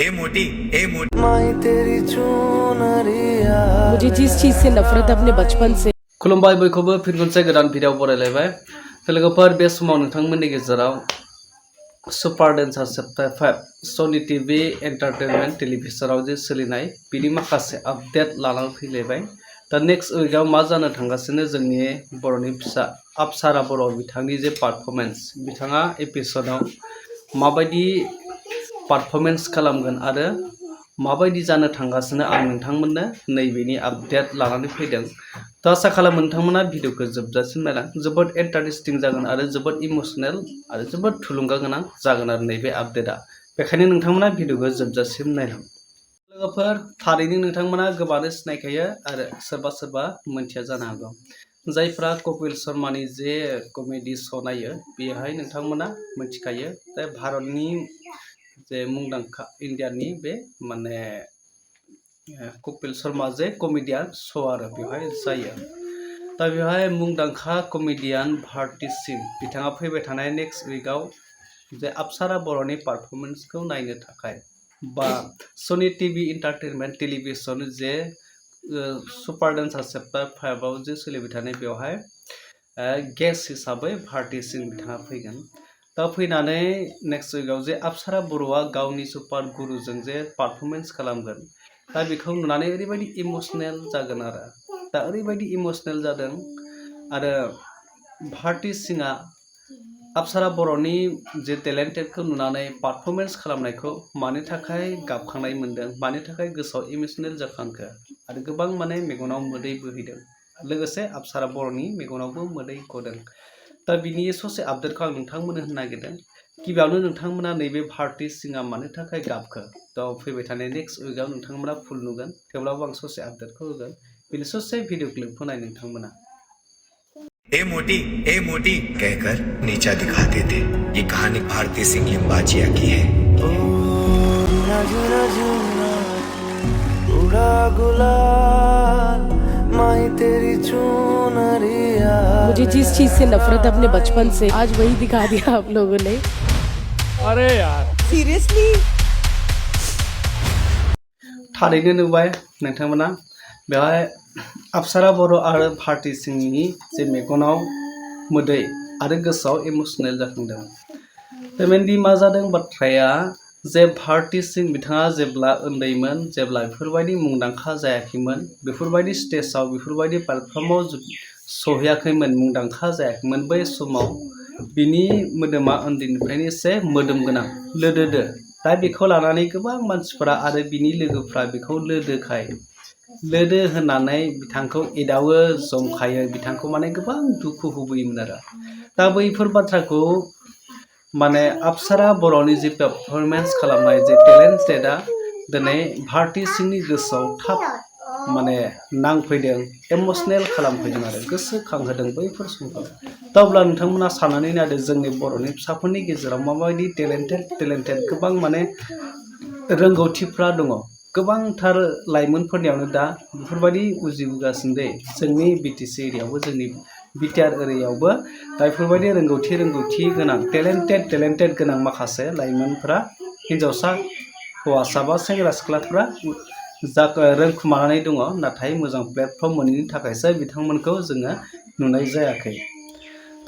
ए मोटी मुझे जिस चीज से नफरत है अपने बचपन से खुलुमबाय बयखौबो फिन खनसे गोदान भिडिअ बरायलायबाय लोगोफोर बे समाव नोंथांमोननि गेजेराव super dancer chapter 5 Sony TV entertainment टेलिभिजनाव जे सोलिनाय बिनि माखासे आपडेट लानानै फैलायबाय दा नेक्स्ट उइकआव मा जानो थांगासिनो जोंनि बर'नि फिसा अपसारा बर' बिथांनि जे पारफरमेन्स बिथाङा एपिसोडआव माबायदि पारफरमेन्स खालामगोन आरो माबायदि जानो थांगासिनो आं नोंथांमोननो नैबेनि आपडेट लानानै फैदों थ' आसा खालामो नोंथांमोना भिडिअखौ जोबजासिम नायलां जोबोद इन्टारेस्टिं जागोन आरो जोबोद इमोसनेल आरो जोबोद थुलुंगा गोनां जागोन आरो नैबे आपडेटआ बेखायनो नोंथांमोना भिडिअखौ जोबजासिम नायलां लोगोफोर थारैनो नोंथांमोना गोबाङानो सिनायखायो आरो सोरबा सोरबा मोनथिया जानो हागौ जायफ्रा कपिल शर्मानि जे कमेडि श' नायो बेहाय नोंथांमोना मोनथिखायो दा भारतनि जे मुंदांखा इन्डियानि बे माने कपिल शर्मा जे कमेडियान श' आरो बेवहाय जायो दा बेवहाय मुंदांखा कमेडियान भारती सिंह बिथाङा फैबाय थानाय नेक्स्ट उइकआव जे अपसारा बर'नि पारफरमेन्सखौ नायनो थाखाय बा सनी टीवी एंटारटेनमेंट टेलिभिजन जे सुपार डेन्सार चैप्टार 5 आव जे सोलिबाय थानाय बेवहाय गेस्ट हिसाबै भारती सिंह बिथाङा फैगोन दा फैनानै नेक्स्ट उइकआव जे अपसारा बर'आ गावनि सुपार गुरुजों जे पारफरमेन्स खालामगोन दा बेखौ नुनानै ओरैबायदि इमोसनेल जागोन आरो दा ओरैबायदि इमोसनेल जादों आरो भारती सिंहआ अपसारा बर'नि जे टेलेन्टेडखौ नुनानै पारफरमेन्स खालामनायखौ मानि थाखाय गाबखांनाय मोन्दों मानि थाखाय गोसोआव इमोसनेल जाखांखो आरो गोबां माने मेगनाव मोदै बोहैदों लोगोसे अपसारा बर'नि मेगनावबो मोदै गदों दा बिनि ससे आपडेटखौ आं नोंथांमोननो होनो नागिरदों गिबियावनो नोंथांमोना नैबे भारती सिंहआ मानि थाखाय गाबखो दा फैबाय थानाय नेक्स्ट उइकआव नोंथांमोना फुल नुगोन थेवब्लाबो आं ससे आपडेटखौ होगोन बिनि ससे भिडिअ क्लिपखौ नाय नोंथांमोना ए मोटी कहकर नीचा दिखाते थे ये कहानी भारती सिंह लिम्बाचिया की है मुझे जिस चीज से नफरत है अपने बचपन से आज वही दिखा दिया आप लोगों ने अरे यार सीरियसली थारैनो नुबाय नोंथांमोना बेवहाय अपसारा बर' आरो भारती सिंहनि जे मेगनाव मोदै आरो गोसोआव इमोसनेल जाखांदों बेबायदि मा जादों बाथ्राया जे भारती सिंह बिथाङा जेब्ला उन्दैमोन जेब्ला बेफोरबायदि मुंदांखा जायाखैमोन बेफोरबायदि स्टेजाव बेफोरबायदि प्लेटफर्माव सहैयाखैमोन मुंदांखा जायाखैमोन बै समाव बिनि मोदोमा उन्दैनिफ्रायनो एसे मोदोम गोनां लोदोदो दा बेखौ लानानै गोबां मानसिफोरा आरो बिनि लोगोफ्रा बेखौ लोदो होननानै बिथांखौ एदावो जंखायो बिथांखौ माने गोबां दुखु होबोयोमोन आरो दा बैफोर बाथ्राखौ माने अपसारा बर'नि जे पारफरमेन्स खालामनाय जे टेलेन्टेडआ दिनै भारती सिंहनि गोसोआव थाब माने नांफैदों इमोसनेल खालामफैदों आरो गोसोखांहोदों बैफोर समखौ दा अब्ला नोंथांमोना साननानै नायदो जोंनि बर'नि फिसाफोरनि गेजेराव माबायदि टेलेन्टेड गोबां माने रोंगौथिफ्रा दङ गोबांथार लाइमोनफोरनियावनो दा बेफोरबायदि उजिबोगासिनो दे जोंनि बिटिसि एरियायावबो जोंनि बिटिआर एरियायावबो दा बेफोरबायदि रोंगौथि गोनां टेलेन्टेड गोनां माखासे लाइमोनफ्रा हिन्जावसा हौवासा बा सेंग्रा सिख्लाफ्रा रोंखुमानानै दङ नाथाय मोजां प्लेटफर्म मोनैनि थाखायसो बिथांमोनखौ जोङो नुनाय जायाखै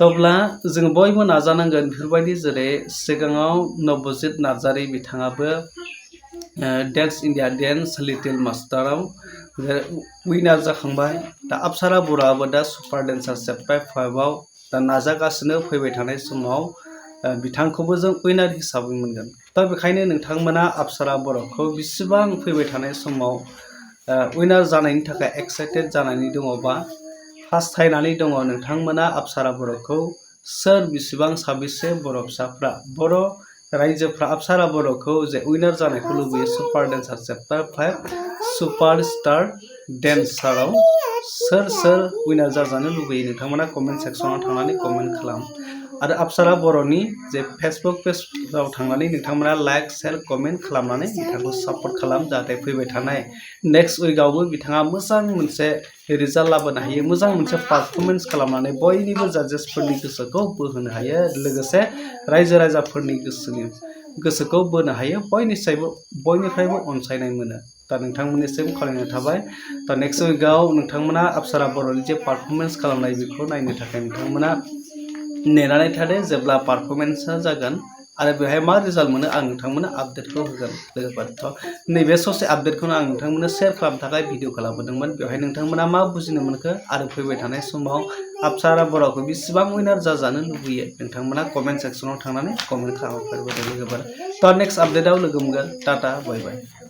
अब्ला जों बयबो नाजानांगोन बेफोरबायदि जेरै सिगाङाव नबजित नार्जारि बिथाङाबो डेन्स इन्डिया डेन्स लिटिल मास्टाराव उइनार जाखांबाय दा अपसारा बर'आबो दा सुपार डेन्सार चैप्टार 5 आव दा नाजागासिनो फैबाय थानाय समाव बिथांखौबो जों उइनार हिसाबै मोनगोन दा बेखायनो नोंथांमोना अपसारा बर'खौ बेसेबां फैबाय थानाय समाव उइनार जानायनि थाखाय एक्साइटेड जानानै दङबा हास्थायनानै दङ नोंथांमोना अपसारा बर'खौ सोर बेसेबां साबेसे बर' फिसाफ्रा बर' रायजोफ्रा अपसारा बर'खौ जे उइनार जानायखौ लुबैयो super dancer chapter 5 super star डेन्साराव सोर उइनार जाजानो लुबैयो नोंथांमोना कमेन्ट सेक्सनाव थांनानै कमेन्ट खालाम आरो अपसारा बर'नि जे फेसबुक पेजआव थांनानै नोंथांमोना लाइक शेयार कमेन्ट खालामनानै बिथांखौ सापर्ट खालाम जाहाथे फैबाय थानाय नेक्स्ट उइकआवबो बिथाङा मोजां मोनसे रिजाल्ट लाबोनो हायो मोजां मोनसे पारफरमेन्स खालामनानै बयनिबो जाजेसफोरनि गोसोखौ बोहोनो हायो लोगोसे रायजो राजाफोरनि गोसोनि गोसोखौ बोनो हायो बयनिफ्रायबो अनसायनाय मोनो दा नोंथांमोननिसिम खावलायनाय थाबाय दा नेक्स्ट उइकआव नोंथांमोना अप्सरा बर'नि जे पारफरमेन्स खालामनाय बेखौ नायनो थाखाय नोंथांमोना नेनानै थादो जेब्ला पारफरमेन्सआ जागोन आरो बेवहाय मा रिजाल्ट मोनो आं नोंथांमोननो आपडेटखौ होगोन लोगोफोर थ' नैबे ससे आपडेटखौनो आं नोंथांमोननो शेयार खालामनो थाखाय भिडिअ खालामबोदोंमोन बेवहाय नोंथांमोना मा बुजिनो मोनखो आरो फैबाय थानाय समाव अप्सरा बर'खौ बेसेबां उइनार जाजानो लुबैयो नोंथांमोना कमेन्ट सेक्सनाव थांनानै कमेन्ट खालामफोरबोदो लोगोफोर थ' नेक्स्ट आपडेटआव लोगो मोनगोन टाटा बाय बाय